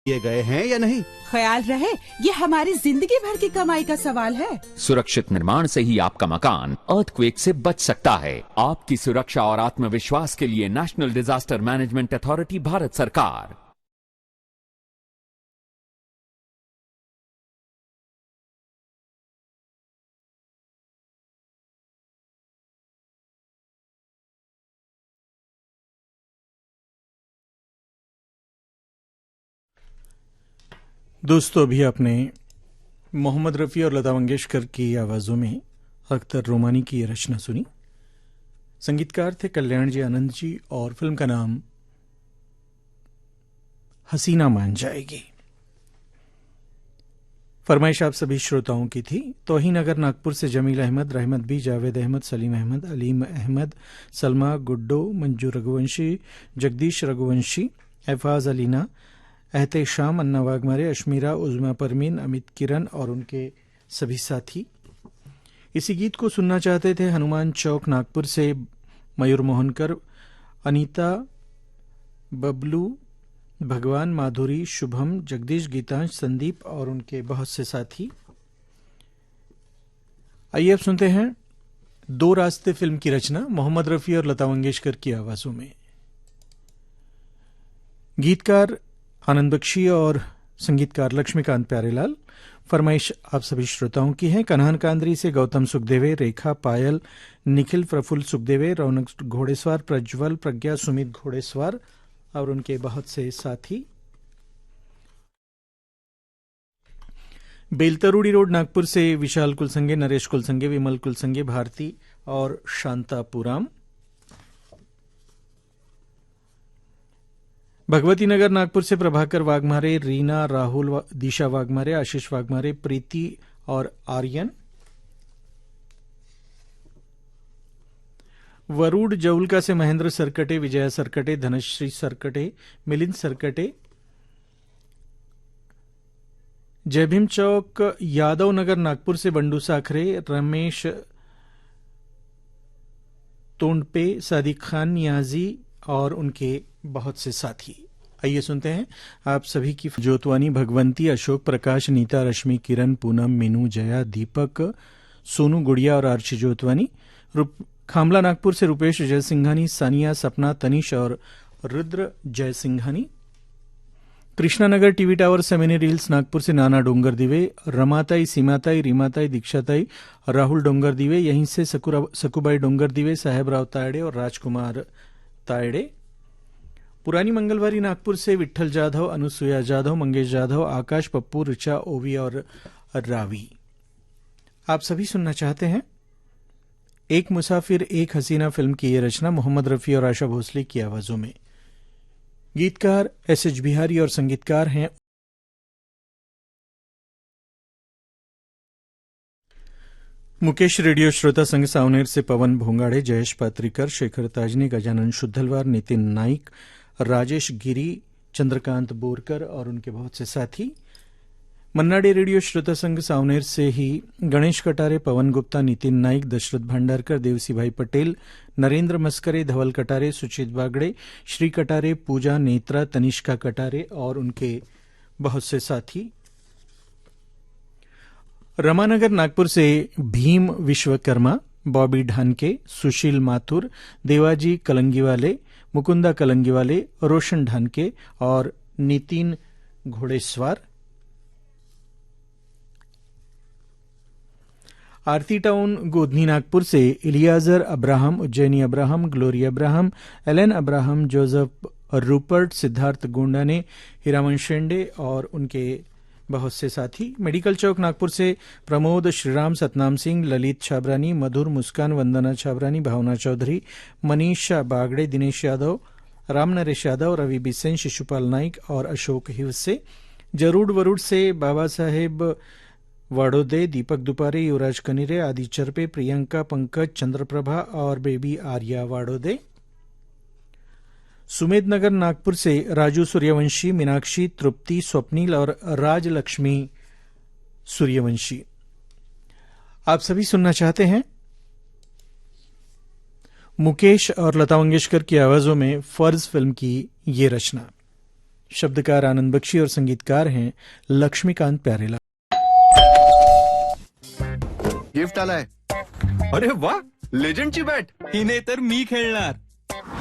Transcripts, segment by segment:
किए गए हैं या नहीं। ख्याल रहे ये हमारी जिंदगी भर की कमाई का सवाल है। सुरक्षित निर्माण से ही आपका मकान अर्थक्वेक से बच सकता है। आपकी सुरक्षा और आत्मविश्वास के लिए national disaster management authority, Bharat सरकार। दोस्तों, अभी आपने मोहम्मद रफ़ी और लता मंगेशकर की आवाज़ों में अख्तर रोमानी की ये रचना सुनी। संगीतकार थे कल्याण जी आनंद जी और फिल्म का नाम हसीना मान जाएगी। फरमाइश आप सभी श्रोताओं की थी। तौहीन नगर नागपुर से जमील अहमद, रहमत बी, जावेद अहमद, सलीम अहमद, अलीम अहमद, सलमा, गुड्डो, मंजू रघुवंशी, जगदीश रघुवंशी, एफाज अलीना, एहतेशाम, अन्ना वाघमारे, अश्मीरा, उज़मा परमीन, अमित किरण और उनके सभी साथी। इसी गीत को सुनना चाहते थे हनुमान चौक नागपुर से मयूर मोहनकर, अनीता, बबलू, भगवान, माधुरी, शुभम, जगदीश, गीतांश, संदीप और उनके बहुत से साथी। आइए अब सुनते हैं दो रास्ते फिल्म की रचना मोहम्मद रफ़ी और लता मंगेशकर की आवाजों में। गीतकार आनंद बख्शी और संगीतकार लक्ष्मीकांत प्यारेलाल। फरमाइश आप सभी श्रोताओं की है कन्हान कांद्री से गौतम सुखदेवे, रेखा, पायल, निखिल, प्रफुल्ल सुखदेवे, रौनक घोड़ेसवार, प्रज्वल, प्रज्ञा, सुमित घोड़ेसवार और उनके बहुत से साथी। बेलतरुड़ी रोड नागपुर से विशाल कुलसंगे, नरेश कुलसंगे, विमल कुलसंगे, भारती और शांतापुराम। भगवती नगर नागपुर से प्रभाकर वाघमारे, रीना, राहुल, दिशा वाघमारे, आशीष वाघमारे, प्रीति और आर्यन। वरुड जौलका से महेंद्र सरकटे, विजया सरकटे, धनश्री सरकटे, मिलिंद सरकटे। जयभीम चौक यादव नगर नागपुर से बंडू साखरे, रमेश तोंडपे, सादिक खान, नियाजी और उनके बहुत से साथी। आइए सुनते हैं आप सभी की जोतवानी, भगवंती, अशोक, प्रकाश, नीता, रश्मि, किरण, पूनम, मीनू, जया, दीपक, सोनू, गुड़िया और आर्ची जोतवानी। खामला नागपुर से रुपेश जयसिंघानी, सानिया, सपना, तनिष और रुद्र जयसिंघानी। कृष्णानगर टीवी टावर से मिनी रील्स नागपुर से नाना डोंगर दिवे, रमाताई, सीमाताई, रीमाताई, दीक्षाताई, राहुल डोंगर दिवे। यहीं से सकुबाई डोंगर दिवे, साहेबराव तायड़े और राजकुमार तायड़े। पुरानी मंगलवारी नागपुर से विट्ठल जाधव, अनुसुया जाधव, मंगेश जाधव, आकाश, पप्पू, ऋचा, ओवी और रावी। आप सभी सुनना चाहते हैं एक मुसाफिर एक हसीना फिल्म की यह रचना मोहम्मद रफ़ी और आशा भोसले की आवाजों में। गीतकार एस.एच. बिहारी और संगीतकार हैं मुकेश। रेडियो श्रोता संघ सावनेर से पवन भोंगाड़े, जयेश पात्रिकर, शेखर ताजनी, गजानन शुद्धलवार, नितिन नाइक, राजेश गिरी, चंद्रकांत बोरकर और उनके बहुत से साथी। मन्नाडे रेडियो श्रोता संघ सावनेर से ही गणेश कटारे, पवन गुप्ता, नितिन नाइक, दशरथ भंडारकर, देवसी भाई पटेल, नरेंद्र मस्करे, धवल कटारे, सुचित बागड़े, श्री कटारे, पूजा, नेत्रा, तनिष्का कटारे और उनके बहुत से साथी। रमानगर नागपुर से भीम विश्वकर्मा, बॉबी ढानके, सुशील माथुर, देवाजी कलंगीवाले, मुकुंदा कलंगीवाले, रोशन ढानके और नितिन घोड़ेसवार। आरती टाउन गोधनी नागपुर से Eleazar Abraham, Ujjaini Abraham, Glory Abraham, Alan Abraham, Joseph Rupert, Siddharth Gondane, Hiraman Shende और उनके बहुत से साथी। मेडिकल चौक नागपुर से प्रमोद, श्रीराम, सतनाम सिंह, ललित छाबरानी, मधुर, मुस्कान, वंदना छाबरानी, भावना चौधरी, मनीषा बागड़े, दिनेश यादव, राम नरेश यादव, रवि बिसेन, शिशुपाल नाइक और अशोक हिवसे। जरूड वरुड से बाबा साहेब वाड़ोदे, दीपक दुपारे, युवराज कनिरे, आदि चरपे, प्रियंका, पंकज, चंद्रप्रभा और बेबी आर्या वाड़ोदे। सुमेधनगर नागपुर से राजू सूर्यवंशी, मीनाक्षी, तृप्ति, स्वप्निल और राजलक्ष्मी सूर्यवंशी। आप सभी सुनना चाहते हैं मुकेश और लता मंगेशकर की आवाजों में फर्ज फिल्म की ये रचना। शब्दकार आनंद बख्शी और संगीतकार हैं लक्ष्मीकांत प्यारेलाल। गिफ्ट आलाय. अरे वा, लेजंडची बॅट. हिने तर मी खेळणार.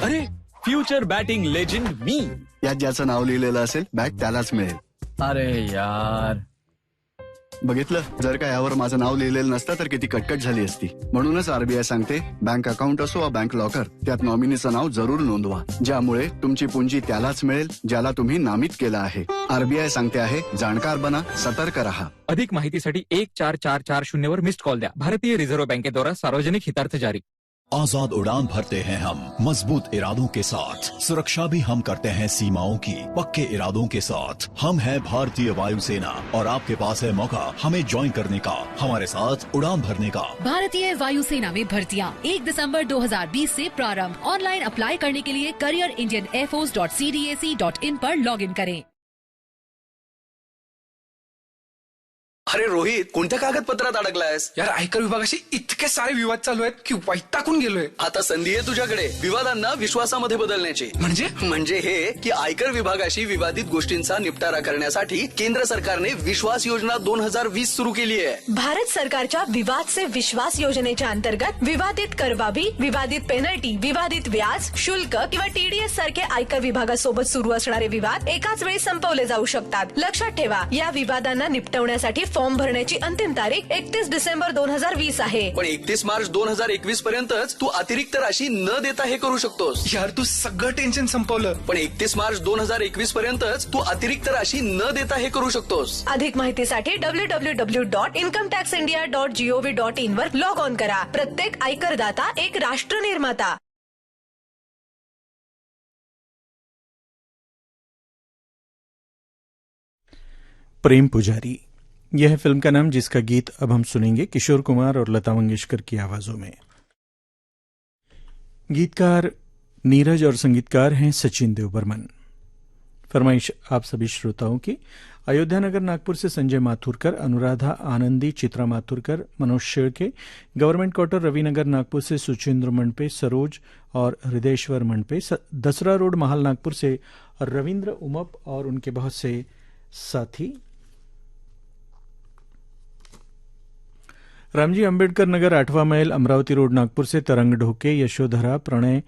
अरे फ्युचर बॅटिंग लेजंड मी. यात ज्याचं नाव लिहिलेलं असेल बॅट त्यालाच मिळेल. अरे यार, बघितलं, जर का यावर माझं नाव लिहिलेलं नसतं तर किती कटकट झाली असती. म्हणूनच आरबीआय सांगते, बँक अकाउंट असो वा बँक लॉकर, त्यात नॉमिनीचं नाव जरूर नोंदवा, ज्यामुळे तुमची पुंजी त्यालाच मिळेल ज्याला तुम्ही नामित केलं आहे. आरबीआय सांगते आहे, जाणकार बना, सतर्क रहा. अधिक माहितीसाठी 14440 मिस्ड कॉल द्या. भारतीय रिझर्व्ह बँकेद्वारा सार्वजनिक हितार्थ जारी. आजाद उड़ान भरते हैं हम मजबूत इरादों के साथ, सुरक्षा भी हम करते हैं सीमाओं की पक्के इरादों के साथ. हम हैं भारतीय वायुसेना और आपके पास है मौका हमें ज्वाइन करने का, हमारे साथ उड़ान भरने का. भारतीय वायुसेना में भर्तियां 1 दिसंबर 2020 से प्रारंभ. ऑनलाइन अप्लाई करने के लिए careerindianairforce.cdac.in पर लॉगिन करें. अरे रोहित, कोणत्या कागदपत्रात अडकलायस? यार, आयकर विभागाशी इतके सारे विवाद चालू आहेत की वैतागून गेलोय. आता संधी आहे तुझ्याकडे विवादांना विश्वासामध्ये बदलण्याची. म्हणजे हे की आयकर विभागाशी विवादित गोष्टींचा निपटारा करण्यासाठी केंद्र सरकारने विश्वास योजना 2020 सुरू केली आहे. भारत सरकारच्या विवाद से विश्वास योजनेच्या अंतर्गत विवादित करबाबी, विवादित पेनल्टी, विवादित व्याज, शुल्क किंवा टीडीएस सारखे आयकर विभागासोबत सुरू असणारे विवाद एकाच वेळी संपवले जाऊ शकतात. लक्षात ठेवा, या विवादांना निपटवण्यासाठी फॉर्म भरण्याची अंतिम तारीख 31 डिसेंबर 2020 आहे. पण 31 मार्च 2021 पर्यंतच तू अतिरिक्त राशी न देता हे करू शकतोस. यार, तू सगळं टेन्शन संपवलं. पण 31 मार्च 2021 पर्यंतच तू अतिरिक्त राशी न देता हे करू शकतोस. अधिक माहितीसाठी www.incometaxindia.gov.in वर लॉग ऑन करा. प्रत्येक आयकरदाता एक राष्ट्र निर्माता. प्रेम पुजारी, यह फिल्म का नाम जिसका गीत अब हम सुनेंगे किशोर कुमार और लता मंगेशकर की आवाजों में. गीतकार नीरज और संगीतकार हैं सचिन देवबर्मन. फरमाइश आप सभी श्रोताओं की. अयोध्या नगर नागपुर से संजय माथुरकर, अनुराधा आनंदी, चित्रा माथुरकर, मनोज शेड़के. गवर्नमेंट क्वार्टर रविनगर नागपुर से सुचेंद्र मंडपे, सरोज और हृदयेश्वर मंडपे. दसरा रोड महाल नागपुर से रविंद्र उमप और उनके बहुत से साथी. रामजी अंबेडकर नगर 8वां मैल अमरावती रोड नागपुर से तरंग ढोके, यशोधरा, प्रणय,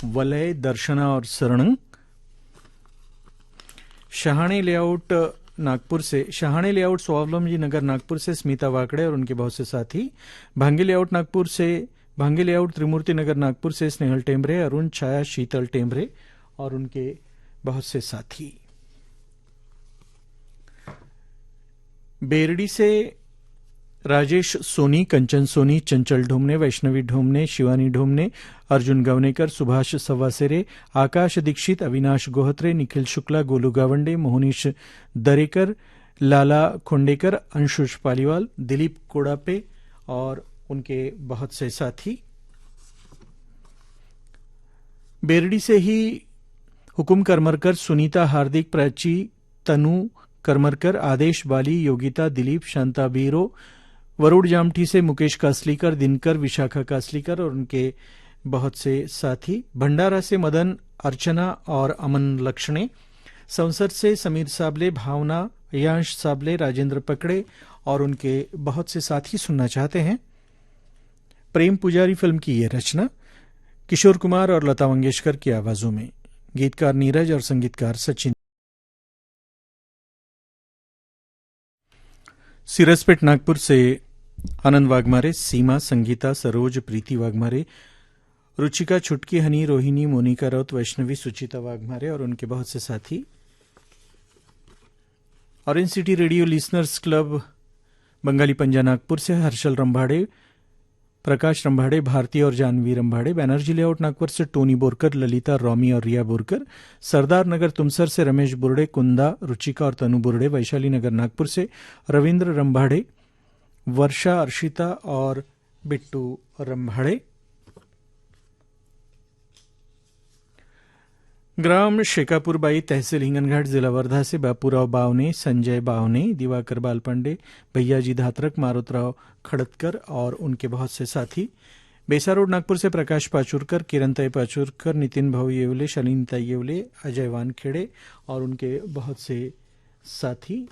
वलय, दर्शना और शरणंग. शहाणे लेआउट नागपुर से, शहाणे लेआउट स्वावलंबी नगर नागपुर से स्मिता वाकड़े और उनके बहुत से साथी. भांगे लेआउट नागपुर से, भांगे लेआउट त्रिमूर्ति नगर नागपुर से स्नेहल टेम्बरे, अरुण, छाया, शीतल टेम्बरे और उनके बहुत से साथी. बेरडी से राजेश सोनी, कंचन सोनी, चंचल ढोमने, वैष्णवी ढोमने, शिवानी ढोमने, अर्जुन गवनेकर, सुभाष सवासेरे, आकाश दीक्षित, अविनाश गोहत्रे, निखिल शुक्ला, गोलू गावंडे, मोहनीश दरेकर, लाला खोंडेकर, अंशुष पालीवाल, दिलीप कोड़ापे और उनके बहुत से साथी. बेरडी से ही हुकुम करमरकर, सुनीता, हार्दिक, प्राची, तनु करमरकर, आदेश बाली, योगिता, दिलीप, शांता बीरो. वरुड़ जामठी से मुकेश कासलीकर, दिनकर, विशाखा कासलीकर और उनके बहुत से साथी. भंडारा से मदन, अर्चना और अमन लक्ष्णे. संसद से समीर साबले, भावना, अयांश साबले, राजेंद्र पकड़े और उनके बहुत से साथी सुनना चाहते हैं. प्रेम पुजारी फिल्म की ये रचना किशोर कुमार और लता मंगेशकर की आवाजों में. गीतकार नीरज और संगीतकार सचिन. सिरसपेट नागपुर से आनंद वाघमारे, सीमा, संगीता, सरोज, प्रीति वाघमारे, रुचिका, छुटकी, हनी, रोहिणी, मोनिका राउत, वैष्णवी, सुचिता वाघमारे और उनके बहुत से साथी. Orange city radio listeners club Bengali पंजा नागपुर से हर्षल रंभाड़े, प्रकाश रंभाड़े, भारती और जानवी रंभाड़े. बैनर्जी लेआउट नागपुर से टोनी बोरकर, ललिता, रॉमी और रिया बोरकर. सरदार नगर तुमसर से रमेश बुर्डे, कुंदा, रुचिका और तनु बुर्डे. वैशाली नगर नागपुर से रविंद्र रंभाड़े, वर्षा, अर्शिता और बिट्टू रंभाड़े. ग्राम शेकापुरबाई, तहसील हिंगनघाट, जिला वर्धा से बापूराव बावने, संजय बावने, दिवाकर बालपांडे, भैयाजी धात्रक, मारुतराव खड़तकर और उनके बहुत से साथी. बेसा रोड नागपुर से प्रकाश पाचुरकर, किरणताई पाचुरकर, नितिन भाऊ येवले, शालिनीताई येवले, अजय वानखेड़े और उनके बहुत से साथी।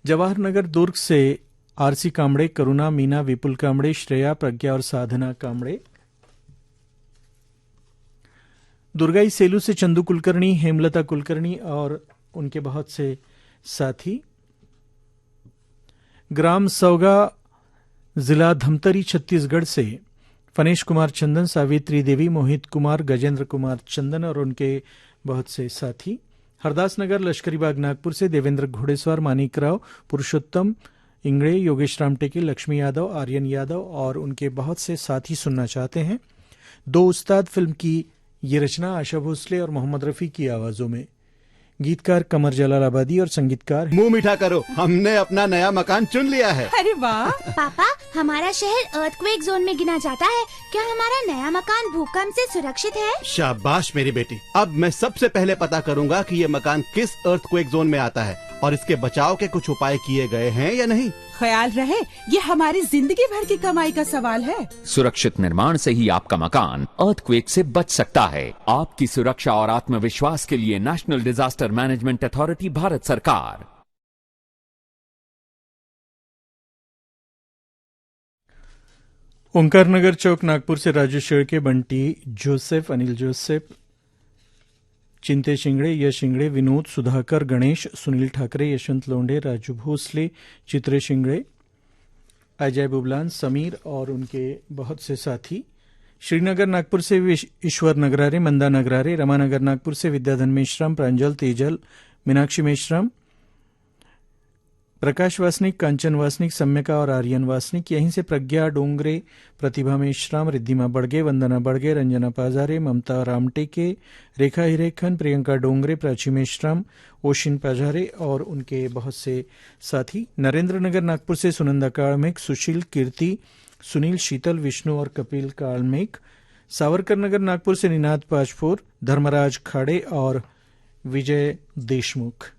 जवाहर नगर दुर्ग से आरसी कामड़े, करुणा, मीना, विपुल कामड़े, श्रेया, प्रज्ञा और साधना कामड़े। दुर्गाई सेलू से चंदू कुलकर्णी, हेमलता कुलकर्णी और उनके बहुत से साथी। ग्राम सौगा, जिला धमतरी, छत्तीसगढ़ से फनेश कुमार चंदन, सावित्री देवी, मोहित कुमार, गजेंद्र कुमार चंदन और उनके बहुत से साथी। हरदास नगर, लश्करी बाग, नागपुर से देवेंद्र घोड़ेसवार, मानिकराव, पुरुषोत्तम इंगड़े, योगेश रामटेके, लक्ष्मी यादव, आर्यन यादव और उनके बहुत से साथी सुनना चाहते हैं। दो उस्ताद फिल्म की ये रचना आशा भोसले और मोहम्मद रफी की आवाजों में। गीतकार कमर जलालाबादी और संगीतकार मुंह मीठा करो, हमने अपना नया मकान चुन लिया है। अरे वाह। पापा, हमारा शहर अर्थक्वेक जोन में गिना जाता है। क्या हमारा नया मकान भूकंप से सुरक्षित है? शाबाश मेरी बेटी। अब मैं सबसे पहले पता करूंगा कि ये मकान किस अर्थक्वेक जोन में आता है और इसके बचाव के कुछ उपाय किए गए हैं या नहीं। ख्याल रहे, ये हमारी जिंदगी भर की कमाई का सवाल है। सुरक्षित निर्माण से ही आपका मकान अर्थक्वेक से बच सकता है। आपकी सुरक्षा और आत्मविश्वास के लिए national disaster management authority, Bharat सरकार। ओंकार नगर चौक, नागपुर से राजू शेड़के, बंटी जोसेफ, अनिल जोसेफ, चिंते शिंगड़े, यश शिंगड़े, विनोद, सुधाकर, गणेश, सुनील ठाकरे, यशवंत लोंढे, राजू भोसले, चित्रे शिंगड़े, अजय बुबलान, समीर और उनके बहुत से साथी। श्रीनगर नागपुर से ईश्वर नगरारे, मंदा नगरारे, रमानगर नागपुर से विद्याधन मेश्राम, प्रांजल, तेजल, मीनाक्षी मेश्राम, प्रकाश वासनिक, कांचन वासनिक, सम्यका और आर्यन वासनिक। यहीं से प्रज्ञा डोंगरे, प्रतिभा मेश्राम, रिद्धिमा बड़गे, वंदना बड़गे, रंजना पाजारे, ममता रामटेके, रेखा हिरेखन, प्रियंका डोंगरे, प्राची मेश्राम, ओशिन पाजारे और उनके बहुत से साथी। नरेंद्र नगर नागपुर से सुनंदा कालमेघ, सुशील, कीर्ति, सुनील, शीतल, विष्णु और कपिल कालमेघ। सावरकर नगर नागपुर से निनाद पाजपुर, धर्मराज खाड़े और विजय देशमुख।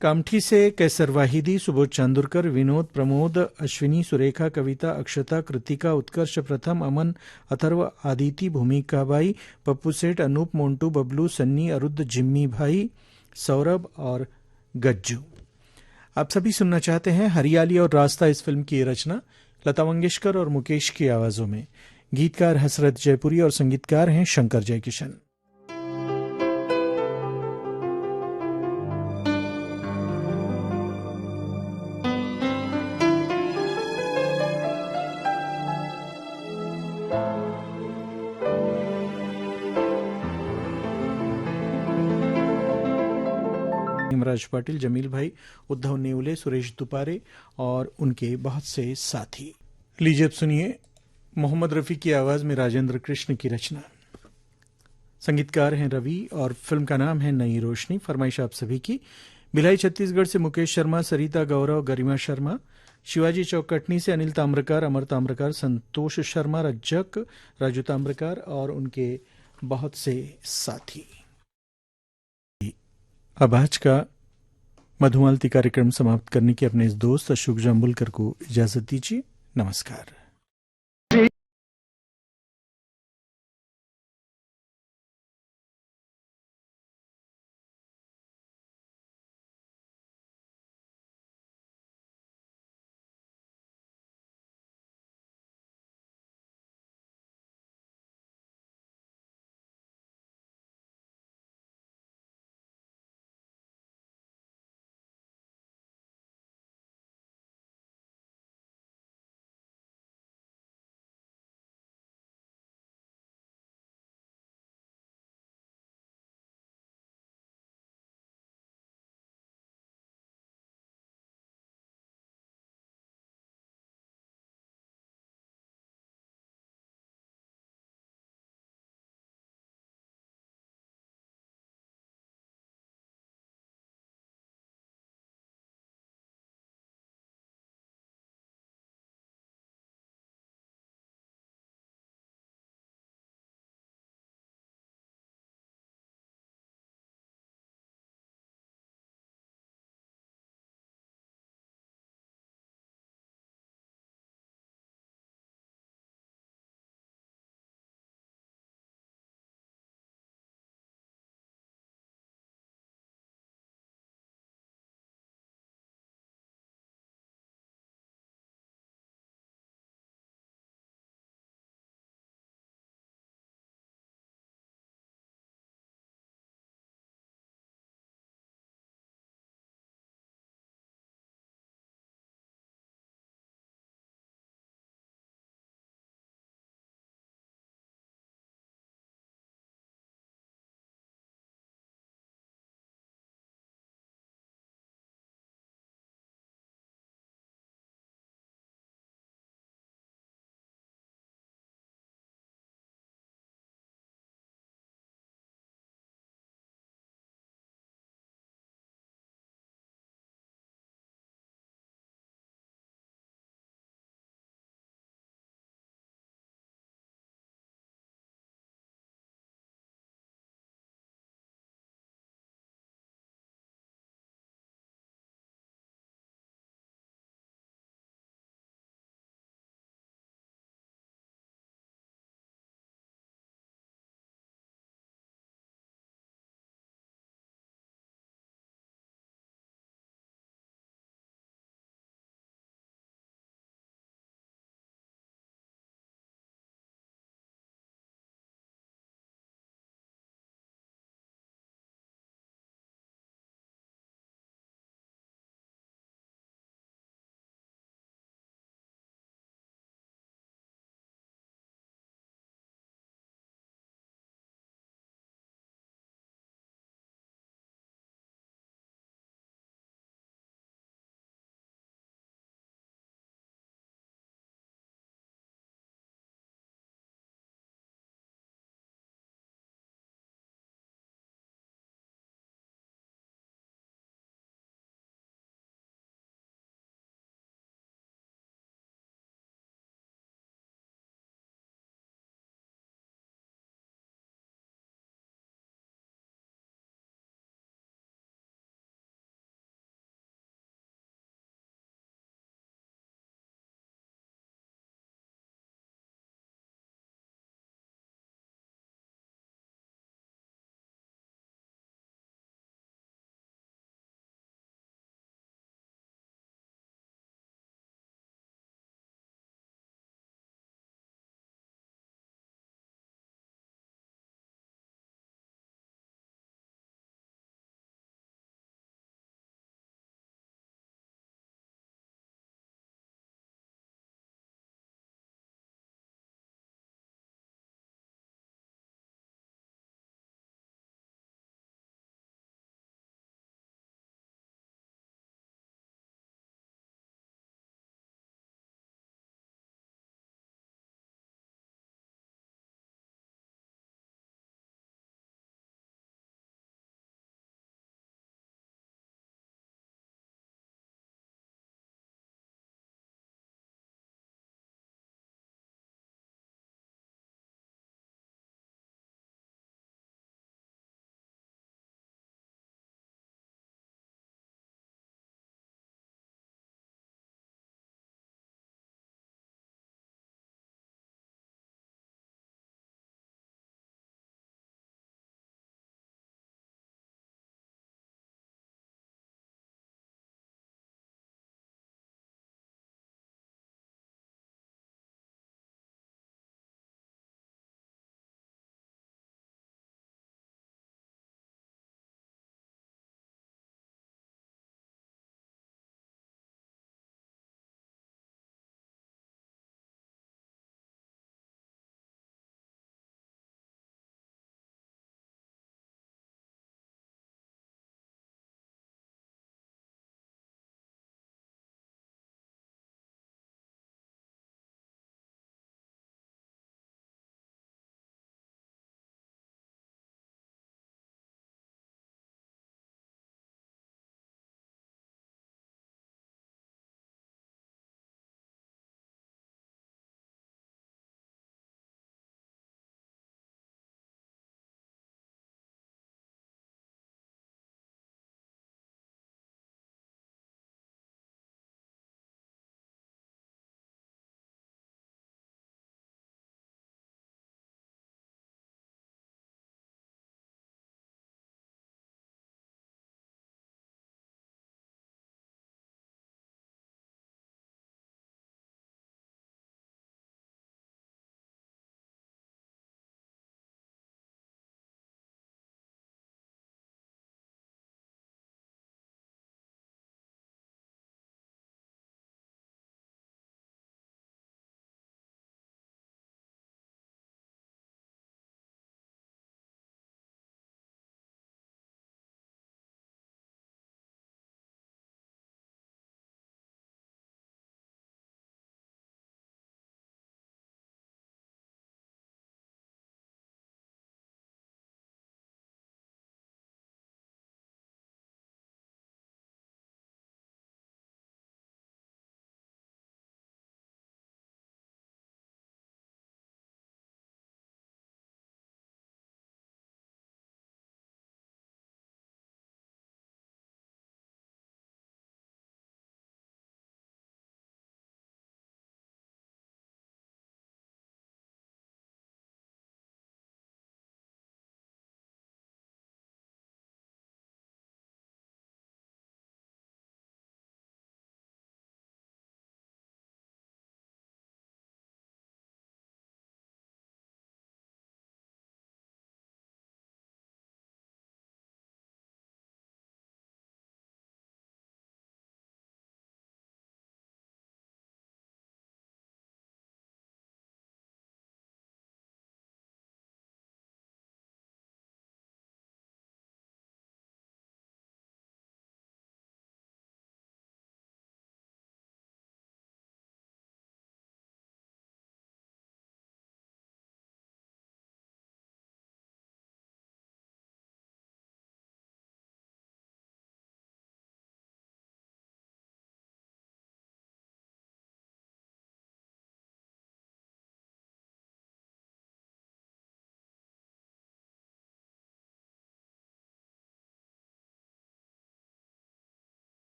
कामठी से कैसर वाहिदी, सुबोध चांदुरकर, विनोद, प्रमोद, अश्विनी, सुरेखा, कविता, अक्षता, कृतिका, उत्कर्ष, प्रथम, अमन, अथर्व, आदिति, भूमिकाबाई, पप्पू सेठ, अनूप, मोन्टू, बबलू, सन्नी, अरुद्ध, जिम्मी भाई, सौरभ और गज्जू। आप सभी सुनना चाहते हैं हरियाली और रास्ता इस फिल्म की रचना लता मंगेशकर और मुकेश की आवाजों में। गीतकार हसरत जयपुरी और संगीतकार हैं शंकर जयकिशन। राज पाटिल, जमील भाई, उद्धव नेवले, सुरेश दुपारे और उनके बहुत से साथी। लीजिए अब सुनिए मोहम्मद रफी की आवाज में राजेंद्र कृष्ण की रचना। संगीतकार हैं रवि और फिल्म का नाम है नई रोशनी। फरमाइश आप सभी की। भिलाई छत्तीसगढ़ से मुकेश शर्मा, सरिता गौरव, गरिमा शर्मा। शिवाजी चौक कटनी से अनिल ताम्रकार, अमर ताम्रकार, संतोष शर्मा, रज्जक, राजू ताम्रकार और उनके बहुत से साथी। अब आज का मधुमालती कार्यक्रम समाप्त करने के अपने इस दोस्त अशोक जाम्बुलकर को इजाजत दीजिए। नमस्कार।